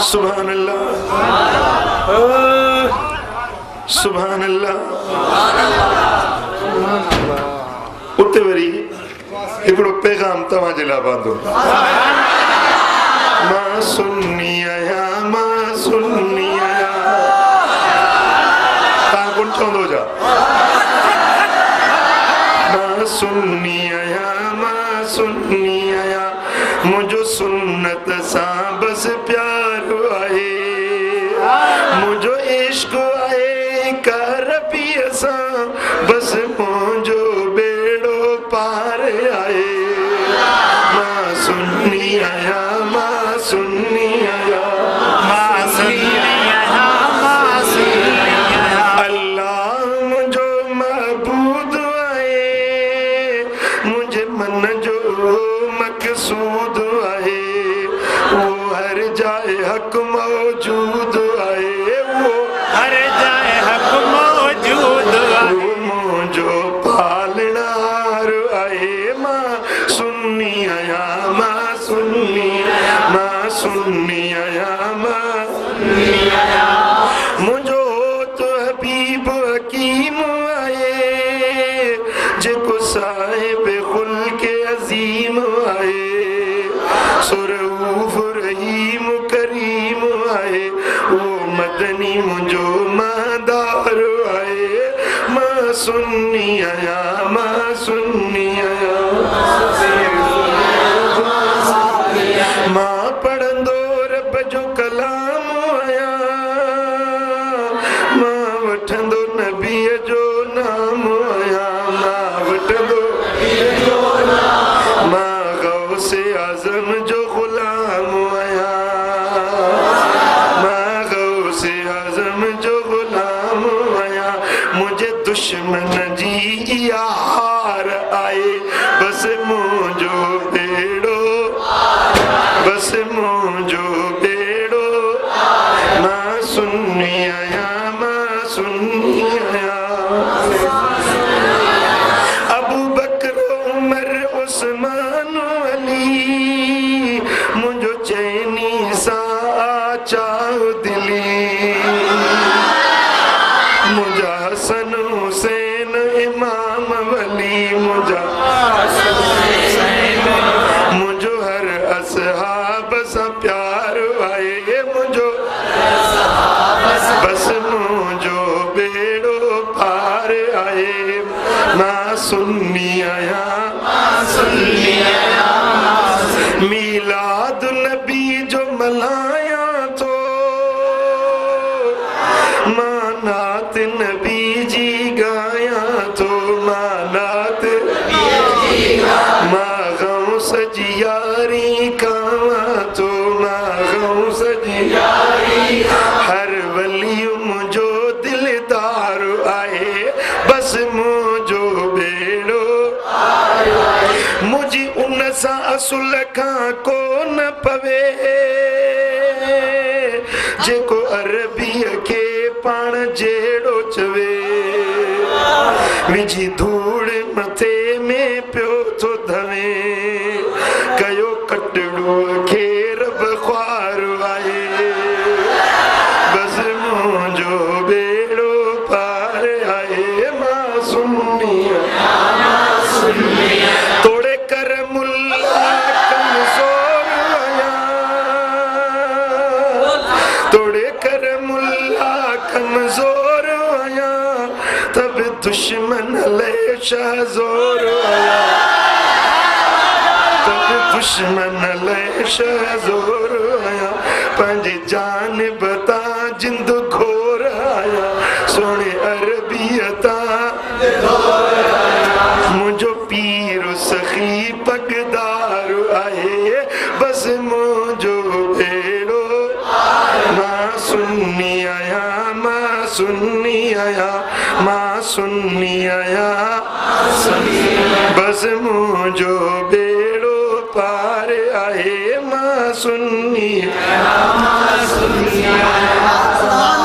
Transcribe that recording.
सुभान अल्लाह, सुभान अल्लाह। उते वरी हिकिड़ो पैगाम तव्हां जे लाइ बांधो। मां सुन्नी आहियां, मां सुन्नी आहियां। तव्हां कोन चवंदो जा। मां सुन्नी आहियां, मां सुन्नी आहियां। मुंहिंजो सुन्नत सां बस प्यार आहे, मुंहिंजो इश्क आहे करबीअ सां बस मुंहिंजो बेड़ो पार आहे। मां सुन्नी आहियां, मां सुन्नी आहियां, मां सुन्नी आहियां, मां सुन्नी आहियां। अल्लाह मुंहिंजो महबूद आहे, मुंहिंजे मन जो मक़सूद आहे। वो हर जाए हक मौजूद आहे, वो हर जाए हक मौजूद आहे। वो मुंहिंजो पालणार आहे। मां सुन्नी आहियां, मां सुन्नी आहियां, मां सुन्नी आहियां, मां सुन्नी आहियां। मुंहिंजो तो हबीब हकीम आहे, जेको साहिब खुल्क अज़ीम आहे। सुरऊफ़ रहीम करीम आहे, वो मदनी मुंहिंजो मदार आहे। मां सुन्नी आहियां, मां सुन्नी आहियां। मां पढ़ंदो रब जो कलाम आहियां, मां वठंदो नबीअ जो नाम आहियां। मां वठंदो मां गौसे आज़म जो गुलाम आहियां, मां गौसे आज़म जो गुलाम आहियां। मुंहिंजे दुश्मन जी इहा हार आहे, बस मुंहिंजो बेड़ो, बस मुंहिंजो बेड़ो। मां सुन्नी आहियां, मां सुन्नी आहियां। अबू बकर उमर उस्मान अली, मुंहिंजो चैनी सां चाह दिली। मुंहिंजा हसन हुसैन इमाम वली, मुंहिंजा मुंहिंजो हर असहाब सां प्यार आहे। मुंहिंजो बस मुंहिंजो बेड़ो पार आहे। मां सुन्नी आहियां, मां सुन्नी आहियां। मीलाद नबी जो मल्हायां थो, मां नात नबी जी ॻायां थो। मां नात मां गौस जी यारी कावां थो, मां गौस जी यारी। हर वली मुंहिंजो दिलदार आहे, बस मुंहिंजो बेड़ो। मुंहिंजी उन सां असुल खां कोन पवे, जेको अरबीअ खे पाण जहिड़ो चवे। मुंहिंजी धूड़ मथे में पियो थो धवे, कयो कटड़ूअ खे रब ख्वार आहे। बस मुंहिंजो बेड़ो पार आहे। मां सुन्नी आहियां, तोड़े कर मुल्ला कमज़ोर आहियां, तोड़े कर मुल्ला कमज़ोर आहियां। तब दुश्मन ले शहज़ोर आहियां, तब दुश्मन ले शहज़ोर आहियां। पंहिंजी जान बता जिंद घोर आहियां, सोणे अरबीअ तां मुंहिंजो पीर सखी पगदार आहे। बस मुंहिंजो बेड़ो। मां सुन्नी आहियां, मां सुन्नी आहियां, मां सुन्नी आहियां। बस मुंहिंजो बेड़ो पार आहे। मां सुन्नी आहियां, मां सुन्नी आहियां।